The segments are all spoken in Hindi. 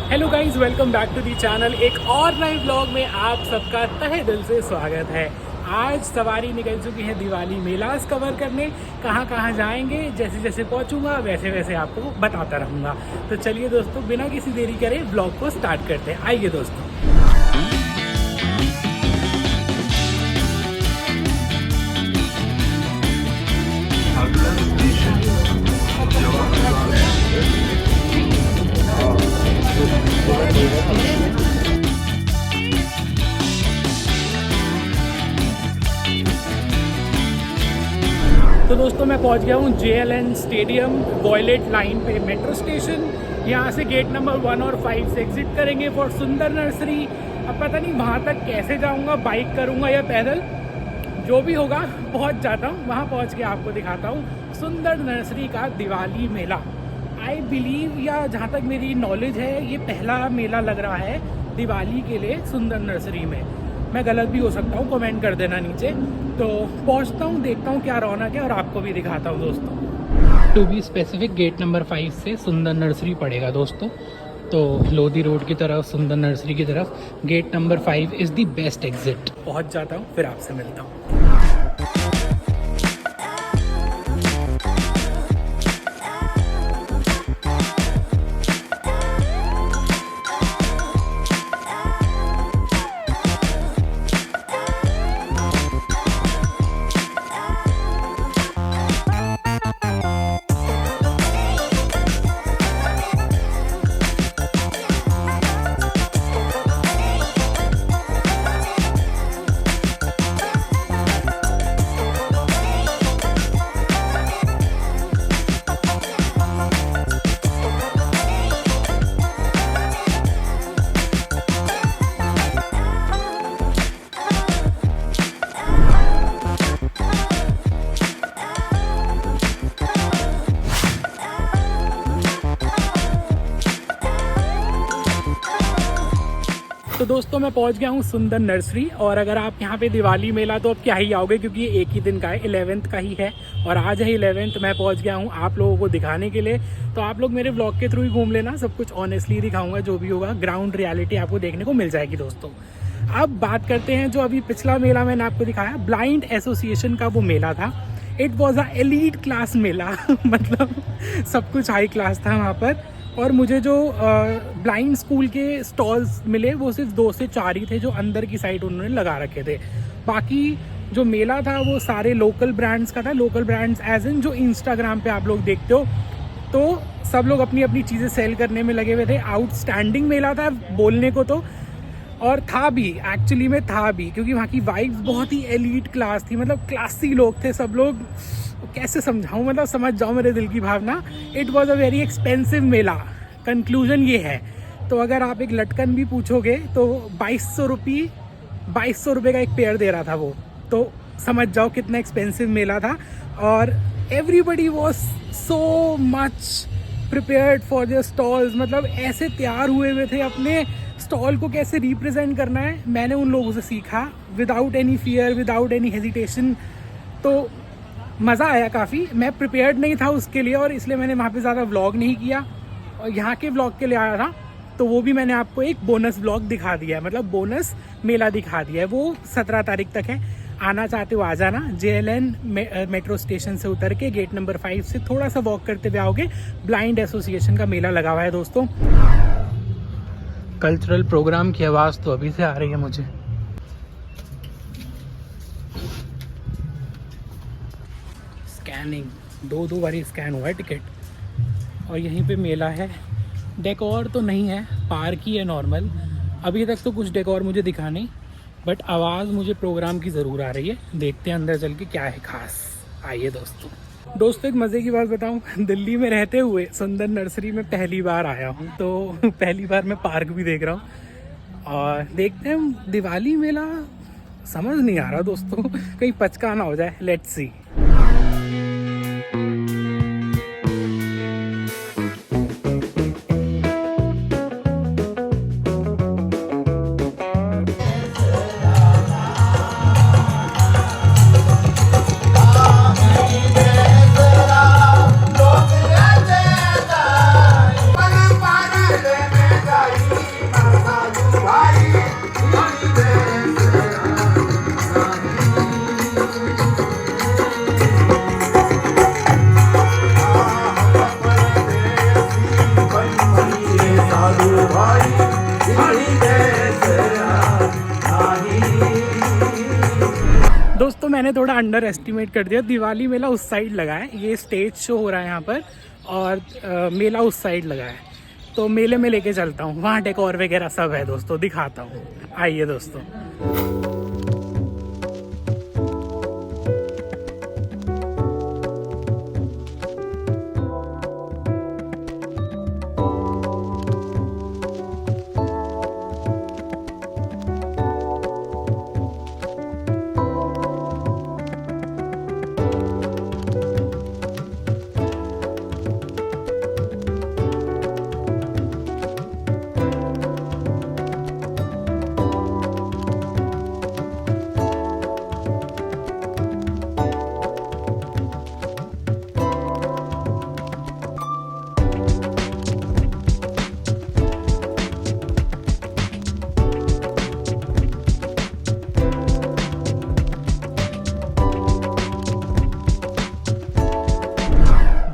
Hello guys, welcome back to the channel. एक और नए व्लॉग में आप सबका तहे दिल से स्वागत है। आज सवारी निकल चुकी है दिवाली मेलास कवर करने। कहाँ कहाँ जाएंगे, जैसे जैसे पहुँचूंगा वैसे वैसे आपको बताता रहूँगा। तो चलिए दोस्तों, बिना किसी देरी करे व्लॉग को स्टार्ट करते हैं। आइए दोस्तों। तो दोस्तों, मैं पहुंच गया हूं JLN स्टेडियम वॉयलेट लाइन पे मेट्रो स्टेशन। यहां से गेट नंबर 1 और 5 से एग्जिट करेंगे फॉर सुंदर नर्सरी। अब पता नहीं वहां तक कैसे जाऊंगा, बाइक करूंगा या पैदल, जो भी होगा पहुंच जाता हूं। वहां पहुंच के आपको दिखाता हूं सुंदर नर्सरी का दिवाली मेला। आई बिलीव, या जहाँ तक मेरी नॉलेज है, ये पहला मेला लग रहा है दिवाली के लिए सुंदर नर्सरी में। मैं गलत भी हो सकता हूँ, कमेंट कर देना नीचे। तो पहुँचता हूँ, देखता हूँ क्या रौनक है और आपको भी दिखाता हूँ दोस्तों। To be specific, gate number 5 से सुंदर नर्सरी पड़ेगा दोस्तों। तो लोधी रोड की तरफ, सुंदर नर्सरी की तरफ gate number 5 is the best exit. पहुँच जाता हूँ, फिर आपसे मिलता हूँ। तो दोस्तों, मैं पहुंच गया हूं सुंदर नर्सरी। और अगर आप यहां पे दिवाली मेला तो अब क्या ही आओगे, क्योंकि ये एक ही दिन का है, 11th का ही है और आज है 11th। मैं पहुंच गया हूं आप लोगों को दिखाने के लिए। तो आप लोग मेरे व्लॉग के थ्रू ही घूम लेना, सब कुछ ऑनेस्टली दिखाऊंगा, जो भी होगा ग्राउंड रियलिटी आपको देखने को मिल जाएगी दोस्तों। अब बात करते हैं, जो अभी पिछला मेला मैंने आपको दिखाया, ब्लाइंड एसोसिएशन का वो मेला था। It was a elite class मेला मतलब सब कुछ हाई क्लास था वहाँ पर। और मुझे जो ब्लाइंड स्कूल के स्टॉल्स मिले वो सिर्फ 2 से 4 ही थे, जो अंदर की साइड उन्होंने लगा रखे थे। बाकी जो मेला था वो सारे लोकल ब्रांड्स का था। लोकल ब्रांड्स एज इन जो इंस्टाग्राम पे आप लोग देखते हो, तो सब लोग अपनी अपनी चीज़ें सेल करने में लगे हुए थे। आउटस्टैंडिंग मेला था बोलने को तो, और था भी, एक्चुअली में था भी, क्योंकि वहाँ की वाइब्स बहुत ही एलीट क्लास थी। मतलब क्लासी लोग थे सब लोग। कैसे समझाऊँ, मतलब समझ जाओ मेरे दिल की भावना। It was a very expensive मेला, कंक्लूजन ये है। तो अगर आप एक लटकन भी पूछोगे तो 2200 रुपये का एक पेयर दे रहा था वो। तो समझ जाओ कितना एक्सपेंसिव मेला था। और everybody was so much prepared for their stalls. मतलब ऐसे तैयार हुए थे अपने स्टॉल को कैसे रिप्रेजेंट करना है। मैंने उन लोगों से सीखा without any fear, without any hesitation. तो मज़ा आया काफ़ी। मैं प्रिपेयर्ड नहीं था उसके लिए, और इसलिए मैंने वहाँ पे ज़्यादा व्लॉग नहीं किया। और यहाँ के व्लॉग के लिए आया था, तो वो भी मैंने आपको एक बोनस व्लॉग दिखा दिया है, मतलब बोनस मेला दिखा दिया है। वो 17 तारीख तक है। आना चाहते हो आ जाना। JLN मेट्रो स्टेशन से उतर के गेट नंबर 5 से थोड़ा सा वॉक करते हुए आओगे, ब्लाइंड एसोसिएशन का मेला लगा हुआ है दोस्तों। कल्चरल प्रोग्राम की आवाज़ तो अभी से आ रही है मुझे। स्कैनिंग, 2 बारी स्कैन हुआ है टिकट। और यहीं पे मेला है। डेकोर तो नहीं है, पार्क ही है नॉर्मल। अभी तक तो कुछ डेकोर मुझे दिखा नहीं, बट आवाज़ मुझे प्रोग्राम की ज़रूर आ रही है। देखते हैं अंदर चल के क्या है खास। आइए दोस्तों, एक मज़े की बात बताऊं, दिल्ली में रहते हुए सुंदर नर्सरी में पहली बार आया हूं। तो पहली बार मैं पार्क भी देख रहा हूं। और देखते हैं दिवाली मेला, समझ नहीं आ रहा दोस्तों, कहीं पचका ना हो जाए। Let's see. दोस्तों मैंने थोड़ा अंडर एस्टिमेट कर दिया, दिवाली मेला उस साइड लगा है, ये स्टेज शो हो रहा है यहाँ पर और मेला उस साइड लगा है। तो मेले में लेके चलता हूँ, वहाँ डेकोर वगैरह सब है दोस्तों, दिखाता हूँ, आइए दोस्तों।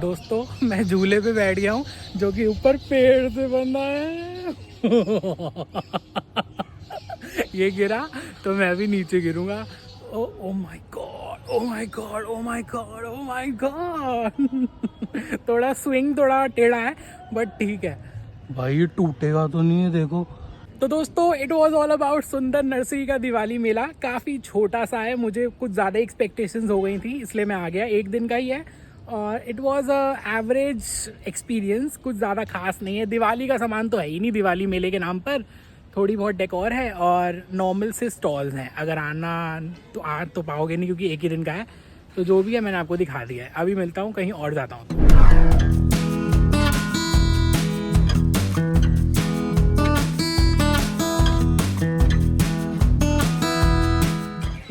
दोस्तों मैं झूले पे बैठ गया हूँ जो कि ऊपर पेड़ से बंधा है। ये गिरा तो मैं भी नीचे गिरूंगा। Oh my God, oh my God, oh my God, oh my God. थोड़ा स्विंग थोड़ा टेढ़ा है बट ठीक है भाई, ये टूटेगा तो नहीं है, देखो। तो दोस्तों इट वॉज ऑल अबाउट सुंदर नर्सरी का दिवाली मेला। काफ़ी छोटा सा है, मुझे कुछ ज़्यादा एक्सपेक्टेशंस हो गई थी इसलिए मैं आ गया। एक दिन का ही है और it was a average experience, कुछ ज़्यादा खास नहीं है। दिवाली का सामान तो है ही नहीं दिवाली मेले के नाम पर, थोड़ी बहुत डेकोर है और नॉर्मल से स्टॉल्स हैं। अगर आना तो आ तो पाओगे नहीं क्योंकि एक ही दिन का है। तो जो भी है मैंने आपको दिखा दिया है। अभी मिलता हूँ, कहीं और जाता हूँ।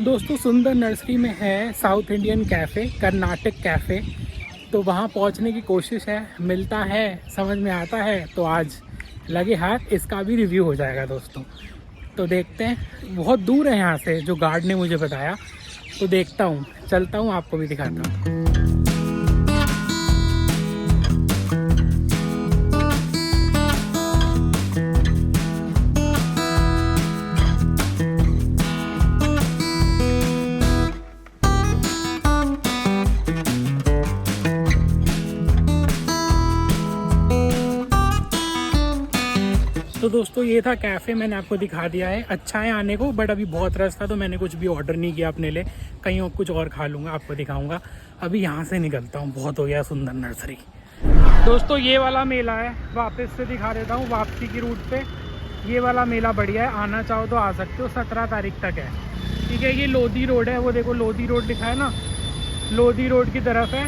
दोस्तों सुंदर नर्सरी में है south Indian cafe, Karnataka cafe. तो वहाँ पहुँचने की कोशिश है, मिलता है, समझ में आता है तो आज लगे हाथ इसका भी रिव्यू हो जाएगा दोस्तों। तो देखते हैं, बहुत दूर है यहाँ से जो गार्ड ने मुझे बताया। तो देखता हूँ, चलता हूँ, आपको भी दिखाता हूँ। तो दोस्तों ये था कैफ़े, मैंने आपको दिखा दिया है। अच्छा है आने को बट अभी बहुत रश था तो मैंने कुछ भी ऑर्डर नहीं किया अपने लिए, कहीं और कुछ और खा लूँगा, आपको दिखाऊंगा। अभी यहाँ से निकलता हूँ, बहुत हो गया सुंदर नर्सरी। दोस्तों ये वाला मेला है, वापस से दिखा देता हूँ वापसी की रूट पे। ये वाला मेला बढ़िया है, आना चाहो तो आ सकते हो, 17 तारीख तक है। ठीक है, ये लोधी रोड है, वो देखो लोधी रोड लिखा है ना, लोधी रोड की तरफ है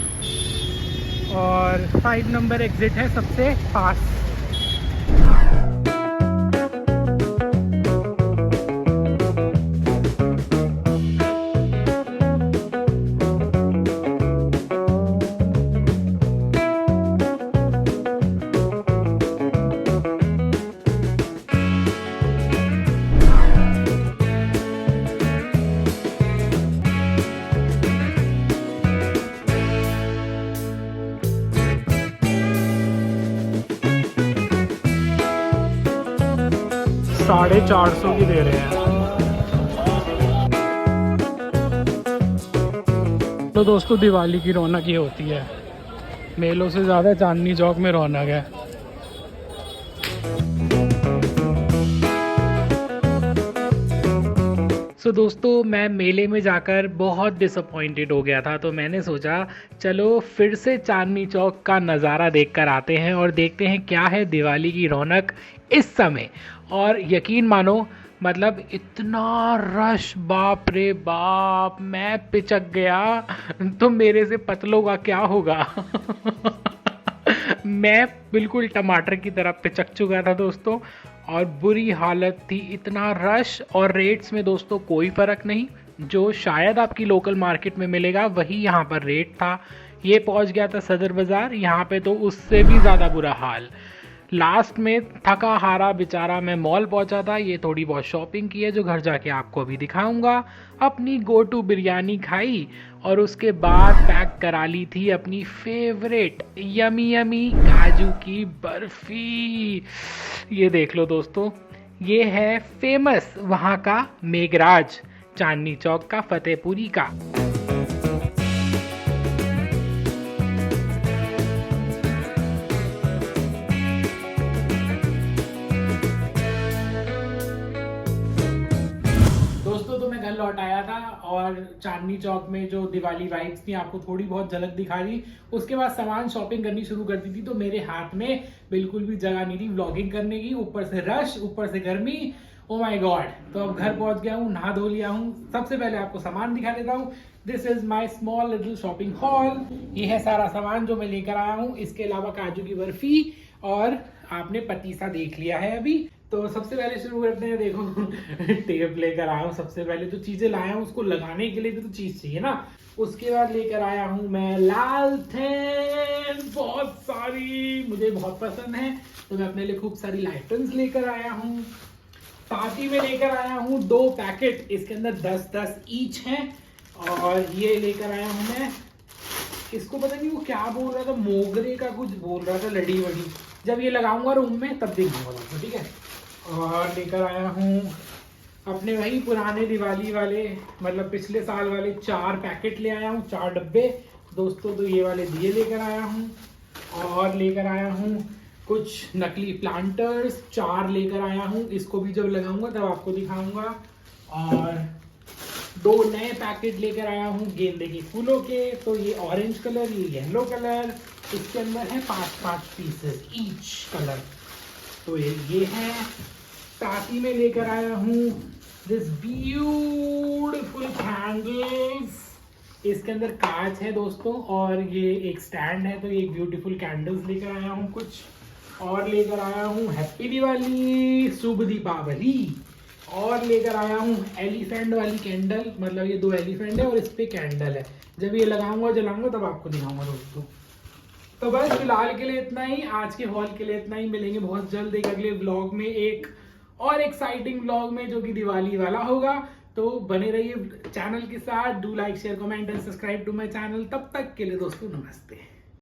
और 5 नंबर एग्जिट है सबसे पास। $450 की दे रहे हैं। तो दोस्तों दिवाली की रौनक ये होती है, मेलों से ज़्यादा चांदनी चौक में रौनक है। तो दोस्तों मैं मेले में जाकर बहुत डिसअपॉइंटेड हो गया था, तो मैंने सोचा चलो फिर से चांदनी चौक का नज़ारा देखकर आते हैं और देखते हैं क्या है दिवाली की रौनक इस समय। और यकीन मानो मतलब इतना रश, बाप रे बाप, मैं पिचक गया। तो मेरे से पतलों का क्या होगा। मैं बिल्कुल टमाटर की तरह पिचक चुका था दोस्तों और बुरी हालत थी। इतना रश और रेट्स में दोस्तों कोई फ़र्क नहीं, जो शायद आपकी लोकल मार्केट में मिलेगा वही यहाँ पर रेट था। ये पहुँच गया था सदर बाज़ार, यहाँ पे तो उससे भी ज़्यादा बुरा हाल। लास्ट में थका हारा बेचारा मैं मॉल पहुंचा था, ये थोड़ी बहुत शॉपिंग की है जो घर जाके आपको अभी दिखाऊंगा। अपनी गो टू बिरयानी खाई और उसके बाद पैक करा ली थी अपनी फेवरेट यमी यमी काजू की बर्फी। ये देख लो दोस्तों, ये है फेमस वहाँ का मेघराज चांदनी चौक का, फतेहपुरी का। दोस्तों तो मैं घर लौट आया था और चांदनी चौक में जो दिवाली वाइब्स थी आपको थोड़ी बहुत झलक दिखा दी। उसके बाद सामान शॉपिंग करनी शुरू कर दी थी, तो मेरे हाथ में बिल्कुल भी जगह नहीं थी व्लॉगिंग करने की। ऊपर से रश, ऊपर से गर्मी, ओ माय गॉड। तो अब घर पहुंच गया हूँ, नहा धो लिया हूँ। सबसे पहले आपको सामान दिखा देता हूँ। This is my small little shopping hall. ये है सारा सामान जो मैं लेकर आया हूँ। इसके अलावा काजू की बर्फी और आपने पतीसा देख लिया है अभी। तो सबसे पहले शुरू करते हैं। देखो टेप लेकर आया हूँ। सबसे पहले जो चीजें लाया हूँ उसको लगाने के लिए भी तो चीज चाहिए ना। उसके बाद लेकर आया हूँ मैं लालटेन, बहुत सारी, मुझे बहुत पसंद है तो मैं अपने लिए खूब सारी लाइटन्स लेकर आया हूँ। साथ ही में लेकर आया हूँ 2 पैकेट, इसके अंदर 10-10 ईच हैं। और ये लेकर आया हूँ मैं, इसको पता नहीं वो क्या बोल रहा था, मोगरे का कुछ बोल रहा था, लड़ी वड़ी। जब ये लगाऊंगा रूम में तब देखूंगा, ठीक है। और लेकर आया हूँ अपने वही पुराने दिवाली वाले, मतलब पिछले साल वाले 4 पैकेट ले आया हूँ, 4 डब्बे दोस्तों। तो ये वाले दिए लेकर आया हूँ। और लेकर आया हूँ कुछ नकली प्लांटर्स, 4 लेकर आया हूँ। इसको भी जब लगाऊंगा तब आपको दिखाऊंगा। और 2 नए पैकेट लेकर आया हूँ गेंदे के फूलों के। तो ये ऑरेंज कलर, ये येलो कलर। इसके अंदर है 5-5 पीसेस ईच कलर। तो ये है। साथ ही में लेकर आया हूँ दिस ब्यूटीफुल कैंडल्स। इसके अंदर कांच है दोस्तों और ये एक स्टैंड है। तो ये ब्यूटीफुल कैंडल्स लेकर आया हूँ कुछ। और लेकर आया हूँ हैप्पी दिवाली, शुभ दीपावली। और लेकर आया हूँ एलिफेंट वाली कैंडल, मतलब ये 2 एलिफेंट है और इस पे कैंडल है। जब ये लगाऊंगा जलाऊंगा तब आपको दिखाऊंगा दोस्तों। तो बस फिलहाल के लिए इतना ही, आज के हॉल के लिए इतना ही। मिलेंगे बहुत जल्द एक अगले व्लॉग में, एक और एक्साइटिंग व्लॉग में जो कि दिवाली वाला होगा। तो बने रहिए चैनल के साथ। Do like, share, comment and subscribe to my channel. तब तक के लिए दोस्तों नमस्ते।